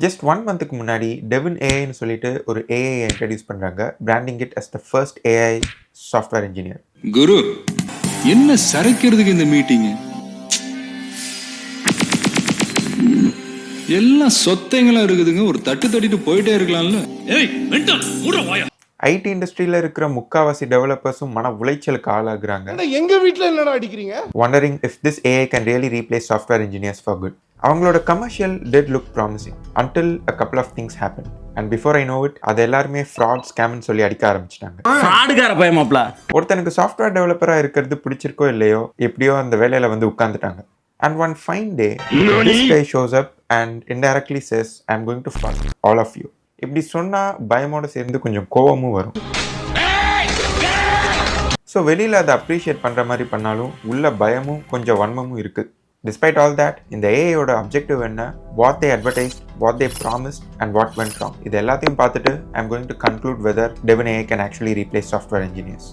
Just 1 மந்த்துக்கு முன்னாடி Devin AIன்னு சொல்லிட்டு ஒரு AI இன்ட்ரடியூஸ் பண்றாங்க. Branding it as the first AI software engineer. குரு என்ன சரக்கிறதுக்கு இந்த மீட்டிங்? எல்லாம் சொத்தைங்களா இருக்குதுங்க. ஒரு தட்டு தட்டிட்டு போயிட்டே இருக்கலாம்ல. ஏய் மென்டல் மூடுற வாயா. ஐடி இண்டஸ்ட்ரியில இருக்கிற முக்காவாசி டெவலப்பர்ஸும் மன உளைச்சலுக்கு ஆளாகிறாங்க. எங்க வீட்ல என்னடா அடிக்கிறீங்க? Wondering if this AI can really replace software engineers for good. அவங்களோட commercial did look promising until a couple of things happened. And before I know it, அது எல்லாருமே ஃப்ராட் ஸ்கேம்னு சொல்லி அடிக்க ஆரம்பிச்சிட்டாங்க. ஃப்ராடுகார பயமாப்ல. ஒருத்தனுக்கு சாஃப்ட்வேர் டெவலப்பரா இருக்கிறது பிடிச்சிருக்கோ இல்லையோ, எப்படியோ அந்த வேலையில வந்து உட்கார்ந்துட்டாங்க. And one fine day, this guy shows up and indirectly says, I'm going to fuck all of you. இப்படி சொன்னா பயமோட சேர்ந்து கொஞ்சம் கோவமும் வரும். ஸோ வெளியில் அதை அப்ரிஷியேட் பண்ணுற மாதிரி பண்ணாலும் உள்ள பயமும் கொஞ்சம் வன்மமும் இருக்குது. Despite all that, இந்த ஏஐயோட அப்ஜெக்டிவ் என்ன, what they advertised, what they promised and what went wrong, இது எல்லாத்தையும் பார்த்துட்டு I'm going to conclude whether Devin AI can actually replace software engineers.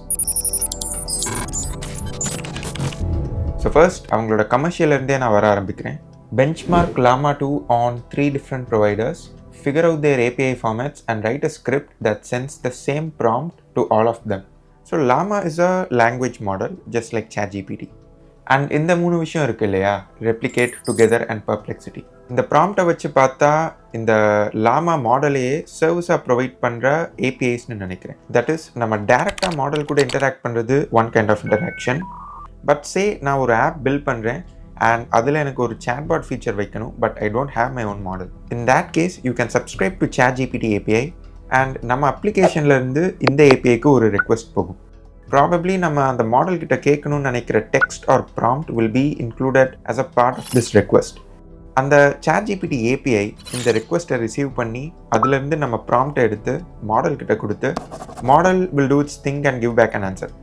So first அவங்களோட கமர்ஷியலேருந்தே நான் வர ஆரம்பிக்கிறேன். Benchmark Llama 2 on 3 different providers, figure out their API formats and write a script that sends the same prompt to all of them. So Llama is a language model just like ChatGPT. And இந்த 3 விஷயம் இருக்கு இல்லையா, replicate, together and perplexity. இந்த ப்ராம்ப்டை வச்சு பார்த்தா இந்த லாமா மாடலையே சர்வீஸாக provide பண்ணுற ஏபிஐஸ்னு நினைக்கிறேன். தட் இஸ் நம்ம டேரெக்டாக மாடல் கூட இன்டராக்ட் பண்ணுறது one kind of interaction. But say நான் ஒரு ஆப் பில்ட் பண்ணுறேன் அண்ட் அதில் எனக்கு ஒரு chatbot ஃபீச்சர் வைக்கணும், but I don't have my own model. In that case you can subscribe to ChatGPT API and நம்ம அப்ளிகேஷன்லேருந்து இந்த ஏபிஐக்கு ஒரு ரெக்வெஸ்ட் போகும். ப்ராபப்ளி நம்ம அந்த மாடல் கிட்ட கேட்கணும்னு நினைக்கிற text or prompt will be included as a part of this request. அந்த ChatGPT API இந்த ரெக்வெஸ்ட்டை ரிசீவ் பண்ணி அதுலேருந்து நம்ம ப்ராம்ப்டை எடுத்து மாடல் கிட்ட கொடுத்து model will do its think and give back an answer.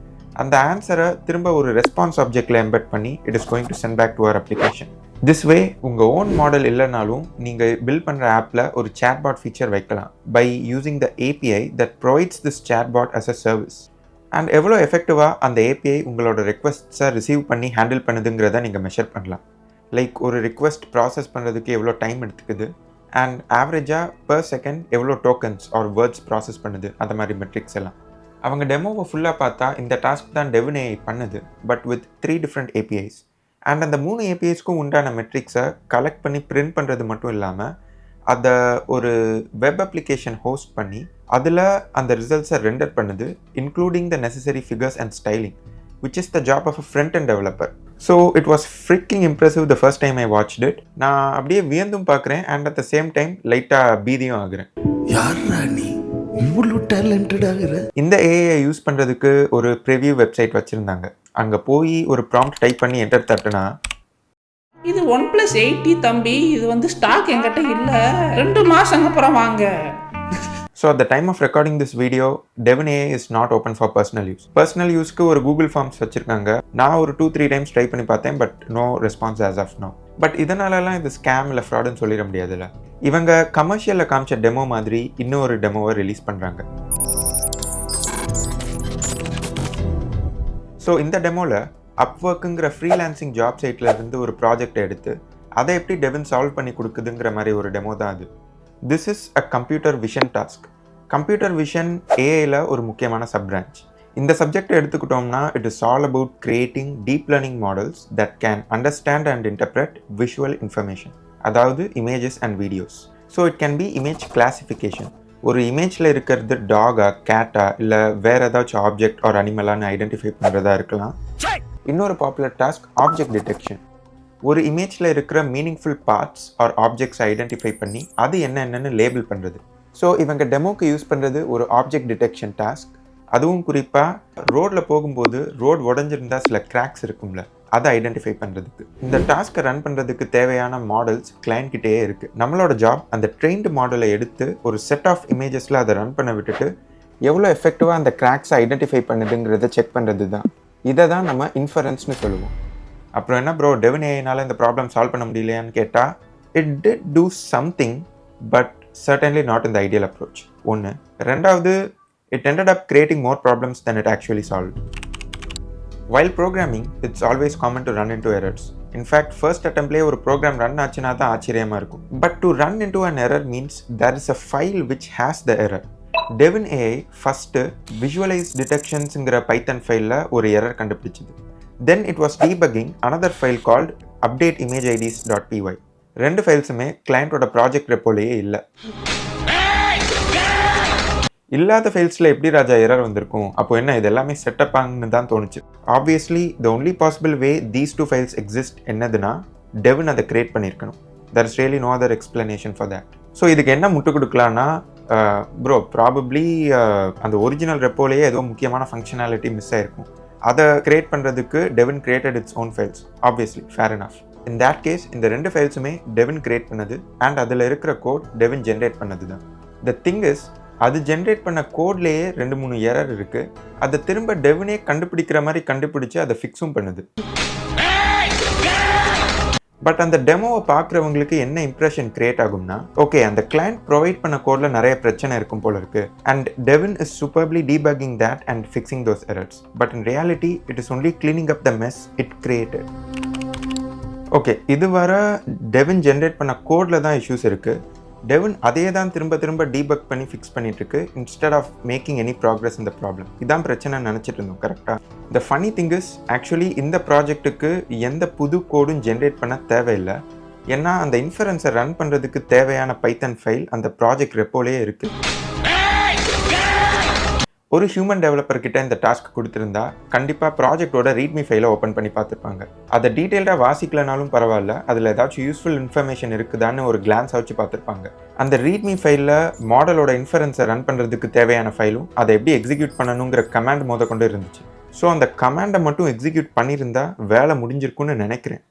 அந்த ஆன்சரை திரும்ப ஒரு ரெஸ்பான்ஸ் ஆப்ஜெக்டில் எம்பெட் பண்ணி it is going to send back to our application. This way உங்கள் ஓன் மாடல் இல்லைனாலும் நீங்கள் பில்ட் பண்ணுற ஆப்பில் ஒரு chatbot ஃபீச்சர் வைக்கலாம் by using the API that provides this chatbot as a service. And எவ்வளோ எஃபெக்டிவாக அந்த API உங்களோட ரெக்வெஸ்ட்ஸை ரிசீவ் பண்ணி ஹேண்டில் பண்ணுதுங்கிறத நீங்கள் மெஷர் பண்ணலாம். லைக் ஒரு ரிக்வெஸ்ட் ப்ராசஸ் பண்ணுறதுக்கு எவ்வளோ டைம் எடுத்துக்குது அண்ட் ஆவரேஜாக பர் செகண்ட் எவ்வளோ டோக்கன்ஸ் ஆர் வேர்ட்ஸ் ப்ராசஸ் பண்ணுது, அந்த மாதிரி மெட்ரிக்ஸ் எல்லாம். அவங்க டெமோவை ஃபுல்லாக பார்த்தா இந்த டாஸ்க் தான் Devin AI பண்ணுது, but with 3 different APIs. And அந்த 3 APIஸ்க்கும் உண்டான மெட்ரிக்ஸை கலெக்ட் பண்ணி பிரிண்ட் பண்ணுறது மட்டும் இல்லாமல் அதை ஒரு வெப் அப்ளிகேஷன் ஹோஸ்ட் பண்ணி அதில் அந்த ரிசல்ட்ஸை ரெண்டர் பண்ணுது, including the necessary figures and styling, which is the job of a front end developer. So it was fricking impressive the first time I watched it. நான் அப்படியே வியந்தும் பார்க்குறேன் and at the same time லைட்டாக பீதியும் ஆகுறேன். இந்த AI use பண்ணுறதுக்கு ஒரு preview website வச்சுருந்தாங்க. அங்கே போய் ஒரு ப்ராம்ப்ட் டைப் பண்ணி என்டர் தட்டுனா, இது 1+80 தம்பி, இது வந்து ஸ்டாக் என்கிட்ட இல்லை, 2 மாதம் அப்புறம் வாங்க. So at the time of recording this video, Devin AI is not open for personal use. Personal யூஸ்க்கு ஒரு கூகுள் ஃபார்ம்ஸ் வச்சுருக்காங்க. நான் ஒரு 2-3 டைம்ஸ் ட்ரை பண்ணி பார்த்தேன், but no response as of now. But இதனாலலாம் இது ஸ்கேம் இல்லை ஃப்ராடுன்னு சொல்லிட முடியாதுல்ல. இவங்க கமர்ஷியலில் காமிச்ச டெமோ மாதிரி இன்னொரு டெமோவை ரிலீஸ் பண்ணுறாங்க. ஸோ இந்த டெமோவில் அப்வொர்க்குங்கிற ஃப்ரீலான்சிங் ஜாப் சைட்டில் இருந்து ஒரு ப்ராஜெக்டை எடுத்து அதை எப்படி டெவின் சால்வ் பண்ணி கொடுக்குதுங்கிற மாதிரி ஒரு டெமோ தான் அது. This is a computer vision task. Computer vision ஏஐயில் ஒரு முக்கியமான சப் பிரான்ச். இந்த சப்ஜெக்டை எடுத்துக்கிட்டோம்னா it is all about creating deep learning models that can understand and interpret visual information, அதாவது images and videos. So it can be image classification. ஒரு இமேஜில் இருக்கிறது டாகா, கேட்டா, இல்லை வேறு ஏதாச்சும் ஆப்ஜெக்ட் ஆர் அனிமலான்னு ஐடென்டிஃபை பண்ணுறதா இருக்கலாம். இன்னொரு பாப்புலர் டாஸ்க் ஆப்ஜெக்ட் டிடெக்ஷன். ஒரு இமேஜில் இருக்கிற மீனிங்ஃபுல் பார்ட்ஸ் ஆர் ஆப்ஜெக்ட்ஸை ஐடென்டிஃபை பண்ணி அது என்னென்னு லேபிள் பண்ணுறது. ஸோ இவங்க டெமோக்கு யூஸ் பண்ணுறது ஒரு ஆப்ஜெக்ட் டிடெக்ஷன் டாஸ்க். அதுவும் குறிப்பாக ரோடில் போகும்போது ரோடு உடஞ்சிருந்தால் சில கிராக்ஸ் இருக்கும்ல, அதை ஐடென்டிஃபை பண்ணுறதுக்கு. இந்த டாஸ்க்கை ரன் பண்ணுறதுக்கு தேவையான மாடல்ஸ் கிளைண்ட் கிட்டேயே இருக்குது. நம்மளோட ஜாப் அந்த ட்ரெயின்டு மாடலை எடுத்து ஒரு செட் ஆஃப் இமேஜஸில் அதை ரன் பண்ண விட்டுட்டு எவ்வளோ எஃபெக்டிவாக அந்த கிராக்ஸை ஐடென்டிஃபை பண்ணுதுங்கிறத செக் பண்ணுறது தான். இதை தான் நம்ம இன்ஃபரன்ஸ்னு சொல்லுவோம். அப்புறம் என்ன ப்ரோ, Devin AIனால இந்த ப்ராப்ளம் சால்வ் பண்ண முடியலையான்னு கேட்டால் it did do something, but certainly not in the ideal approach. ஒன்று. ரெண்டாவது, it ended up creating more problems than it actually solved. While programming, it's always common to run into errors. In fact, first attemptலே ஒரு program run ஆச்சுனா தான் ஆச்சரியமா இருக்கும். But to run into an error means there is a file which has the error. Devin AI first visualize detectionsங்கிற Python ஃபைல்ல ஒரு error கண்டுபிடிச்சது. Then it was debugging another file called updateimageIDs.py. ரெண்டு ஃபைல்ஸுமே கிளையண்டோட project ரெப்போலேயே இல்லை. இல்லாத ஃபைல்ஸில் எப்படி ராஜா எரர் வந்திருக்கும்? அப்போ என்ன இது எல்லாமே செட்டப்பாங்கன்னு தான் தோணுச்சு. Obviously the only possible way these two files exist என்னதுன்னா டெவின் அதை கிரியேட் பண்ணியிருக்கணும். There is really no other explanation for that. So இதுக்கு என்ன முட்டு கொடுக்கலான்னா ப்ரோ ப்ராபப்ளி அந்த ஒரிஜினல் ரெப்போலேயே ஏதோ முக்கியமான ஃபங்க்ஷனாலிட்டி மிஸ் ஆயிருக்கும். அதை கிரியேட் பண்ணுறதுக்கு Devin created its own files. Obviously fair enough. In that case இந்த ரெண்டு ஃபைல்ஸுமே டெவின் கிரியேட் பண்ணது அண்ட் அதில் இருக்கிற கோட் டெவின் ஜென்ரேட் பண்ணது தான். த திங் இஸ் அது ஜென்ரேட் பண்ண கோட்லேயே 2-3 எரர் இருக்குது. அதை திரும்ப டெவினே கண்டுபிடிக்கிற மாதிரி கண்டுபிடிச்சு அதை ஃபிக்ஸும் பண்ணுது. பட் அந்த டெமோவை பார்க்குறவங்களுக்கு என்ன இம்ப்ரெஷன் கிரியேட் ஆகும்னா, ஓகே அந்த கிளையண்ட் ப்ரொவைட் பண்ண கோடில் நிறைய பிரச்சனை இருக்கும் போல இருக்கு and Devine is சூப்பர்லி debugging that and fixing those errors. But in reality it is only cleaning up the mess it created. Okay இது வர டெவின் ஜென்ரேட் பண்ண கோடில் தான் இஷ்யூஸ் இருக்குது. டெவின் அதே தான் திரும்ப திரும்ப டீபக் பண்ணி ஃபிக்ஸ் பண்ணிட்டு இருக்கு instead of making any progress இந்த ப்ராப்ளம். இதான் பிரச்சனை நினச்சிட்டு இருந்தோம் கரெக்டாக. The funny thing is actually இந்த ப்ராஜெக்ட்டுக்கு எந்த புது கோடும் ஜென்ரேட் பண்ண தேவையில்லை. ஏன்னா அந்த இன்ஃபரன்ஸை ரன் பண்ணுறதுக்கு தேவையான பைத்தன் ஃபைல் அந்த ப்ராஜெக்ட் ரெப்போலேயே இருக்குது. ஒரு ஹியூமன் டெவலப்பர் கிட்ட இந்த டாஸ்க் கொடுத்துருந்தா கண்டிப்பாக ப்ராஜெக்டோட ரீட்மி ஃபைலை ஓப்பன் பண்ணி பார்த்துருப்பாங்க. அதை டீட்டெயில்டாக வாசிக்கலனாலும் பரவாயில்ல, அதில் ஏதாச்சும் யூஸ்ஃபுல் இன்ஃபர்மேஷன் இருக்குதான்னு ஒரு கிளான்ஸ் வச்சு பார்த்துருப்பாங்க. அந்த ரீட்மி ஃபைலில் மாடலோட இன்ஃபரன்ஸை ரன் பண்ணுறதுக்கு தேவையான ஃபைலும் அதை எப்படி எக்ஸிக்யூட் பண்ணணுங்கிற கமாண்ட் மோத கொண்டு இருந்துச்சு. ஸோ அந்த கமாண்டை மட்டும் எக்ஸிக்யூட் பண்ணியிருந்தா வேலை முடிஞ்சிருக்குன்னு நினைக்கிறேன்.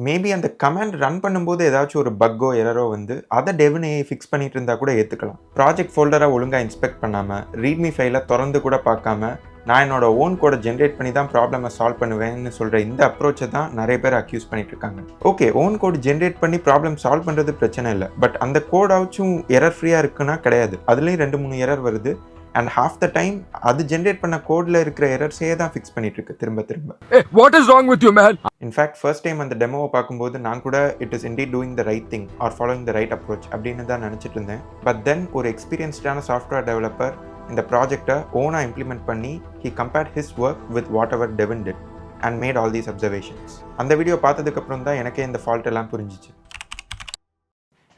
மேபி அந்த கமாண்ட் ரன் பண்ணும்போது ஏதாச்சும் ஒரு பக்கோ எரரோ வந்து அதை டெவின் AI ஃபிக்ஸ் பண்ணிட்டு இருந்தால் கூட ஏற்றுக்கலாம். ப்ராஜெக்ட் ஃபோல்டரை ஒழுங்காக இன்ஸ்பெக்ட் பண்ணாமல் ரீட்மி ஃபைலை திறந்து கூட பார்க்காம நான் என்னோட ஓன் கோடை ஜென்ரேட் பண்ணி தான் ப்ராப்ளமை சால்வ் பண்ணுவேன்னு சொல்கிற இந்த அப்ரோச்சை தான் நிறைய பேர் அக்யூஸ் பண்ணிட்டு இருக்காங்க. ஓகே ஓன் கோட் ஜென்ரேட் பண்ணி ப்ராப்ளம் சால்வ் பண்ணுறது பிரச்சனை இல்லை. பட் அந்த கோடாச்சும் எரர் ஃப்ரீயாக இருக்குன்னா கிடையாது. அதுலேயும் 2-3 எரர் வருது அண்ட் ஹாஃப் த டைம் அது ஜென்ரேட் பண்ண கோடில் இருக்கிற எரர்ஸே தான் ஃபிக்ஸ் பண்ணிட்டு இருக்கு திரும்ப திரும்ப. What is wrong with you man? In fact first time அந்த டெமோவை பார்க்கும்போது நான் கூட it is indeed doing the right thing are following the right approach அப்படின்னு தான் நினச்சிட்டு இருந்தேன். பட் தென் ஒரு எக்ஸ்பீரியன்ஸ்டான சாஃப்ட்வேர் டெவலப்பர் இந்த ப்ராஜெக்டை ஓனாக இம்ப்ளிமெண்ட் பண்ணி he compared his work with what ever Devine did and made all these observations. அந்த வீடியோ பார்த்ததுக்கப்புறம் தான் எனக்கே இந்த ஃபால்ட் எல்லாம் புரிஞ்சிச்சு.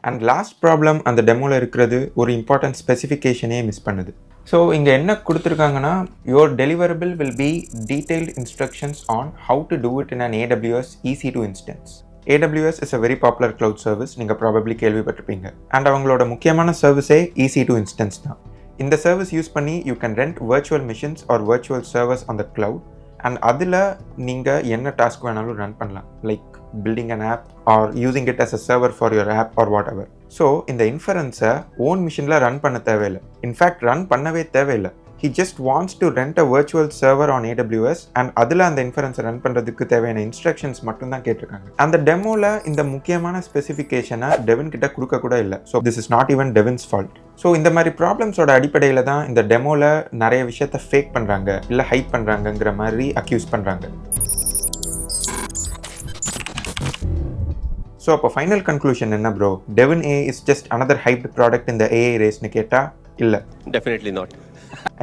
அண்ட் லாஸ்ட் ப்ராப்ளம் அந்த டெமோவில் இருக்கிறது ஒரு இம்பார்ட்டன்ட் ஸ்பெசிஃபிகேஷனே மிஸ் பண்ணுது. ஸோ இங்கே என்ன கொடுத்துருக்காங்கன்னா your deliverable will be detailed instructions on how to do it in an AWS EC2 instance. AWS is a very popular cloud service, நீங்கள் ப்ராபப்ளி கேள்விப்பட்டிருப்பீங்க. அண்ட் அவங்களோட முக்கியமான சர்வீஸே EC2 இன்ஸ்டன்ஸ் தான். இந்த சர்வீஸ் யூஸ் பண்ணி you can rent virtual machines R virtual servers on the cloud and அதில் நீங்கள் என்ன டாஸ்க் வேணாலும் ரன் பண்ணலாம், like building an app or using it as a server for your app or whatever. So இந்த இன்ஃபரன்ஸை own மிஷினில் run பண்ண தேவையில்லை. In fact run பண்ணவே தேவையில்லை. he just wants to rent a virtual server on AWS and அதில் அந்த இன்ஃபரன்ஸை run பண்ணுறதுக்கு தேவையான இன்ஸ்ட்ரக்ஷன்ஸ் மட்டும்தான் கேட்டிருக்காங்க. அந்த டெமோவில் இந்த முக்கியமான ஸ்பெசிஃபிகேஷனை டெவின் கிட்ட கொடுக்க கூட இல்லை. So this is not even Devin's fault. So இந்த மாதிரி ப்ராப்ளம்ஸோட அடிப்படையில் தான் இந்த டெமோவில் நிறைய விஷயத்த ஃபேக் பண்ணுறாங்க இல்லை ஹைட் பண்ணுறாங்கங்கிற மாதிரி அக்யூஸ் பண்ணுறாங்க. ஸோ அப்போ ஃபைனல் கன்க்ளூஷன் என்ன bro? Devin AI is just another hyped product இந்த AI ரேஸ்னு கேட்டால் இல்லை, definitely not.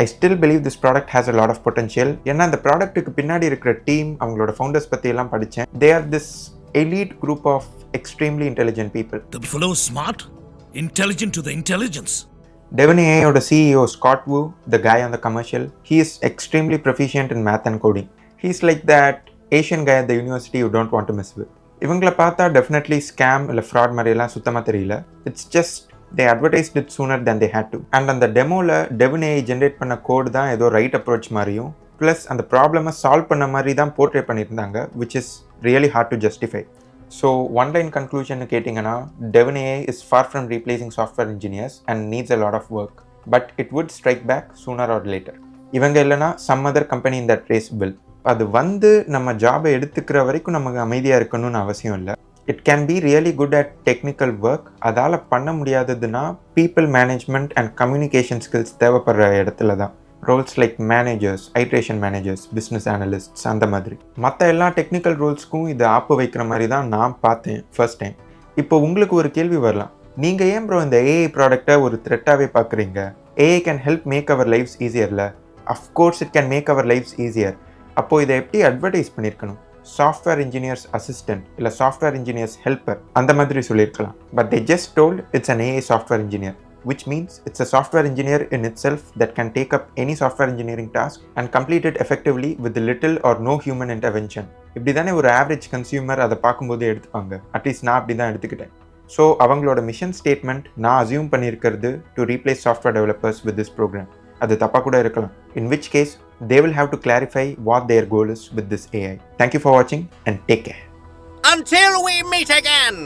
I still believe this product has a lot of potential. ஏன்னா அந்த ப்ராடக்ட்டுக்கு பின்னாடி இருக்கிற டீம், அவங்களோட ஃபவுண்டர்ஸ் பற்றி எல்லாம் படித்தேன். They are this elite group of extremely intelligent people. The fellow is smart, intelligent to the intelligence. Devin AI oda CEO Scott Wu, the guy on the commercial, he is extremely proficient in math and coding. He's like that Asian guy at the university you don't want to mess with. இவங்கள பார்த்தா definitely scam இல்லை fraud மாதிரியெல்லாம் சுத்தமாக தெரியல. It's just they advertised it sooner than they had to. And அந்த டெமோவில் Devine AI generate பண்ண கோடு தான் ஏதோ ரைட் அப்ரோச் மாதிரியும் ப்ளஸ் அந்த ப்ராப்ளமை சால்வ் பண்ண மாதிரி தான் போர்ட்ரே பண்ணியிருந்தாங்க, which is really hard to justify. So one line conclusion கேட்டிங்கன்னா Devin AI is far from replacing software engineers and needs a lot of work, but it would strike back sooner or later. இவங்க இல்லைனா some other company in that race will. அது வந்து நம்ம ஜாபை எடுத்துக்கிற வரைக்கும் நமக்கு அமைதியாக இருக்கணும்னு அவசியம் இல்லை. It can be really good at technical work. அதால் பண்ண முடியாததுன்னா people management and communication skills தேவைப்படுற இடத்துல தான். Roles like managers, iteration managers, business analysts அந்த மாதிரி. மற்ற எல்லா டெக்னிக்கல் ரோல்ஸ்க்கும் இது ஆப்பு வைக்கிற மாதிரி தான் நான் பார்த்தேன் ஃபர்ஸ்ட் டைம். இப்போ உங்களுக்கு ஒரு கேள்வி வரலாம், நீங்கள் ஏன் ப்ரோ இந்த ஏஐ ப்ராடக்டை ஒரு த்ரெட்டாகவே பார்க்குறீங்க? AI can help make our lifes ஈஸியர்ல. Of course it can make our lifes easier. அப்போது இதை எப்படி அட்வர்டைஸ் பண்ணியிருக்கணும்? சாஃப்ட்வேர் இன்ஜினியர்ஸ் அசிஸ்டன்ட் இல்லை சாஃப்ட்வேர் இன்ஜினியர்ஸ் ஹெல்ப்பர் அந்த மாதிரி சொல்லியிருக்கலாம். But they just told it's an AI software engineer, which means it's a software engineer in itself that can take up any software engineering task and complete it effectively with little or no human intervention. இப்படி தானே ஒரு average consumer அதை பார்க்கும்போது எடுத்துப்பாங்க. At least நான் அப்படி தான் எடுத்துக்கிட்டேன். ஸோ அவங்களோட மிஷன் ஸ்டேட்மெண்ட் நான் அசியூம் பண்ணியிருக்கிறது to replace software developers with this program. அது தப்பாக கூட இருக்கலாம். In which case, they will have to clarify what their goal is with this AI. Thank you for watching and take care. Until we meet again!